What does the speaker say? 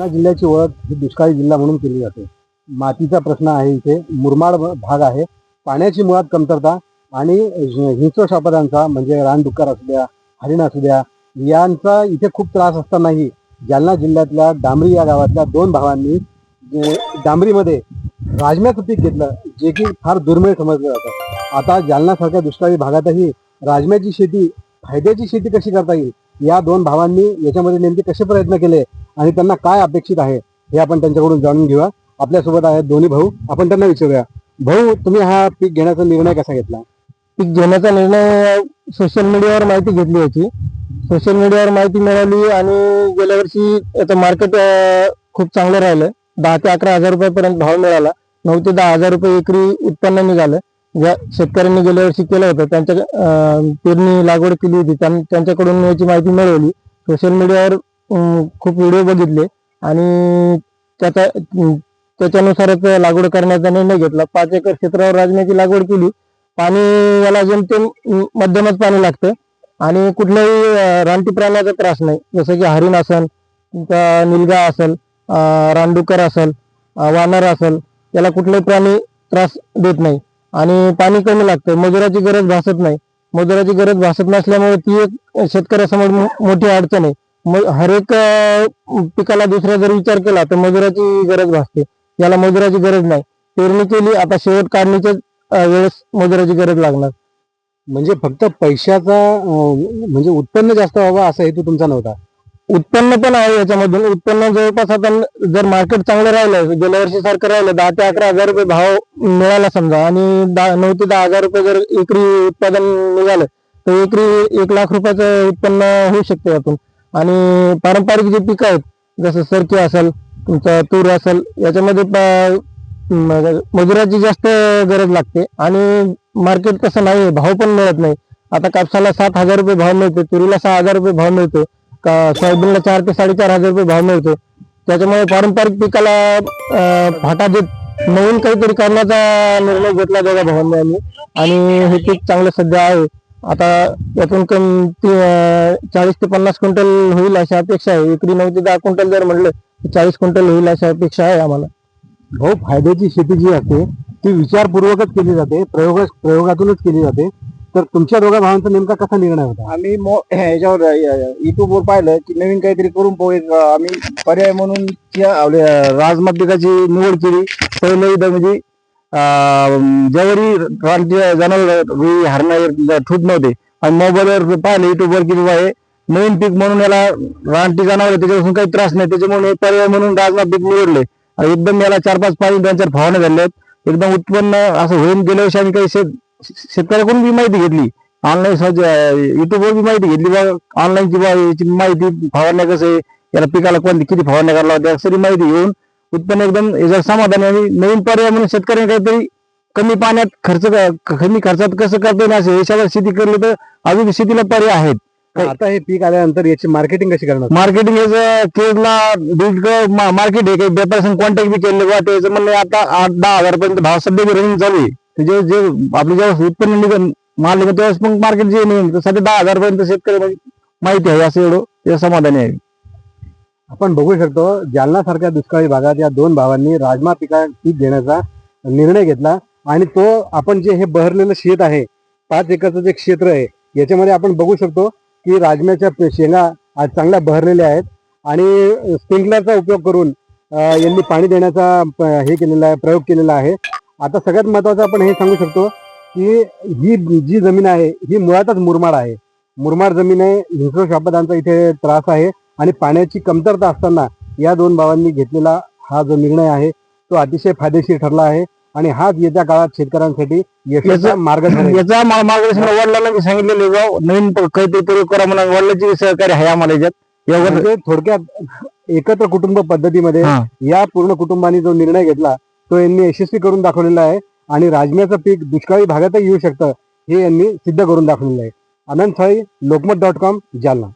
जालना जिल्ह्याची ओळख ही दुष्काळी जिल्हा म्हणून केली जाते. मातीचा प्रश्न आहे, इथे मुरमाड भाग आहे, पाण्याची मुळात कमतरता आणि हिंस्र शापदांचा म्हणजे रानडुक्कर असू द्या, हरिण असू द्या, यांचा इथे खूप त्रास असतानाही जालना जिल्ह्यातल्या डांबरी या गावातल्या दोन भावांनी डांबरीमध्ये राजम्याचं पीक घेतलं, जे की फार दुर्मिळ समजलं जातं. आता जालनासारख्या दुष्काळी भागातही राजम्याची शेती, फायद्याची शेती कशी करता येईल, या दोन भावांनी याच्यामध्ये नेमके कसे प्रयत्न केले आणि त्यांना काय अपेक्षित आहे हे आपण त्यांच्याकडून जाणून घेऊया. आपल्यासोबत आहेत दोन्ही भाऊ, आपण त्यांना विचारूया. भाऊ, तुम्ही हा पीक घेण्याचा निर्णय कसा घेतला? पीक घेण्याचा निर्णय सोशल मीडियावर माहिती घेतली होती. सोशल मीडियावर माहिती मिळाली आणि गेल्या वर्षी याचं मार्केट खूप चांगलं राहिलं. 10 ते 11 हजार रुपयापर्यंत भाव मिळाला. 9 ते 10 हजार रुपये एकरी उत्पन्न निघालं. ज्या शेतकऱ्यांनी गेल्या वर्षी केलं होतं, त्यांच्या पेरणी लागवड केली होती, त्यांच्याकडून याची माहिती मिळवली. सोशल मीडियावर खूप व्हिडिओ बघितले आणि त्याच्यानुसारच लागवड करण्याचा निर्णय घेतला. 5 एकर क्षेत्रावर राजम्याची लागवड केली. पाणी याला जेमतेम मध्यमच पाणी लागतं आणि कुठल्याही रानटी प्राण्याचा त्रास नाही. जसं की हरिण असेल, निलगा असेल, रानडुक्कर असेल, वानर असेल, याला कुठलाही प्राणी त्रास देत नाही आणि पाणी कमी लागतं. मजुराची गरज भासत नाही. मजुराची गरज भासत नसल्यामुळे ती एक शेतकऱ्यासमोर मोठी अडचण आहे. हर एक पिकाला दुसरा जर विचार केला तर मजुराची गरज भासते. याला मजुराची गरज नाही. पेरणी केली, आता शेवट काढणीच्या वेळेस मजुराची गरज लागणार. म्हणजे फक्त पैशाचा म्हणजे उत्पन्न जास्त व्हावं असा हेतू तुमचा नव्हता? उत्पन्न पण आहे याच्यामधून. उत्पन्न जवळपास आता जर मार्केट चांगलं राहिलं, गेल्या वर्षी सारखं राहिलं, 10 ते 11 हजार रुपये भाव मिळाला समजा आणि 9 ते 10 हजार रुपये जर एकरी उत्पादन निघालं तर एकरी 1 लाख रुपयाचं उत्पन्न होऊ शकतं यातून. आणि पारंपरिक जे पिकं आहेत, जसं सरकी असेल, तुमचा तूर असेल, याच्यामध्ये मजुराची जास्त गरज लागते आणि मार्केट तसं नाही, भाव पण मिळत नाही. आता कापसाला 7 हजार रुपये भाव मिळतो, तुरीला 6 हजार रुपये भाव मिळतो, सोयाबीनला 4 ते 4.5 हजार रुपये भाव मिळतो. त्याच्यामुळे पारंपरिक पिकाला फाटा देत नवीन काहीतरी करण्याचा निर्णय घेतला दोघा भावांनी आम्ही आणि हे पीक चांगलं सध्या आहे. आता यातून 40 ते 50 क्विंटल होईल अशी अपेक्षा आहे. एकरी 9 ते 10 क्विंटल जर म्हटलं तर 40 क्विंटल होईल अशी अपेक्षा आहे आम्हाला. भाऊ, फायद्याची शेती जी असते ती विचारपूर्वकच केली जाते, प्रयोगातूनच केली जाते. तर तुमच्या दोघा भावांचा नेमका कसा निर्णय होता? आम्ही ह्याच्यावर युट्यूबवर पाहिलं की नवीन काहीतरी करून पाहू. आम्ही पर्याय म्हणून राजमा पिकाची निवड केली. पहिलं एकदा म्हणजे ज्यावेळी जनावर हरणं ठूट नव्हते आणि मोबाईलवर पाहिलं युट्यूबवर की बाबा हे नवीन पीक म्हणून याला रानटी जनावर त्याच्यापासून काही त्रास नाही, त्याच्यामुळे पर्याय म्हणून राजमा पीक निवडले. एकदम याला 4-5 पाणी 2-4 फवारण्या झाल्या आहेत. एकदम उत्पन्न असं होऊन गेल्या वर्षी आम्ही काही शेतकऱ्याकडून बी माहिती घेतली, ऑनलाईन युट्यूबवर बी माहिती घेतली. बा ऑनलाईनची याची माहिती, फवारण्या कसं आहे, याला पिकाला कोणती किती फवारण्या करायला होत्या, सगळी माहिती घेऊन उत्पन्न एकदम याच्यावर समाधान आहे. नवीन पर्याय म्हणून शेतकऱ्यांनी काहीतरी कमी पाण्यात कमी खर्चात कसं करता येईल असे याच्यावर शेती करली तर अजून शेतीला पर्याय आहेत. आता हे पीक आल्यानंतर याची मार्केटिंग कशी करणार? मार्केटिंग याचं केजला मार्केट आहे, काही व्यापाऱ्यांनी कॉन्टॅक्ट बी केले बा, त्याचं म्हणणं आता 8-10 हजार पर्यंत भाव सध्या रनिंग चालू आहे. जे आपले जेव्हा उत्पन्न निघून माल निघून तेव्हाच मग मार्केट जे नाही, सध्या 10 हजार पर्यंत शेतकरी माहिती आहे, असं एवढं ते समाधानी आहे. आपण बघू शकतो, जालना सारख्या दुष्काळी भागात या दोन भावांनी राजमा पीक घेण्याचा निर्णय घेतला आणि तो आपण जे हे बहरलेलं शेत आहे, 5 एकरचं जे क्षेत्र आहे, याच्यामध्ये आपण बघू शकतो की राजम्याच्या शेंगा आज चांगल्या बहरलेल्या आहेत आणि स्प्रिंकलरचा उपयोग करून यांनी पाणी देण्याचा हे केलेला आहे, प्रयोग केलेला आहे. आता सगळ्यात महत्त्वाचं आपण हे सांगू शकतो की ही जी जमीन आहे ही मुळातच मुरमाड आहे. मुरमाड जमीन आहे, हिंस्र शापदांचा इथे त्रास आहे आणि पाण्याची कमतरता असताना या दोन भावांनी घेतलेला हा जो निर्णय आहे तो अतिशय फायदेशीर ठरला आहे आणि हाच येत्या काळात शेतकऱ्यांसाठी यशाचा मार्ग ठरेल. याचा मार्गदर्शन वडिलांना मी सांगितलेलं जाऊ, नवीन काहीतरी प्रयोग करा म्हणून वडिलांची सहकार्य आहे आम्हाला याच्यात. म्हणजे थोडक्यात एकत्र कुटुंब पद्धतीमध्ये या पूर्ण कुटुंबाने जो निर्णय घेतला तो यांनी यशस्वी करून दाखवलेला आहे आणि राजम्याचं पीक दुष्काळी भागातही येऊ शकतं हे यांनी सिद्ध करून दाखवलेलं आहे. आनंद साळी, लोकमत.com, जालना.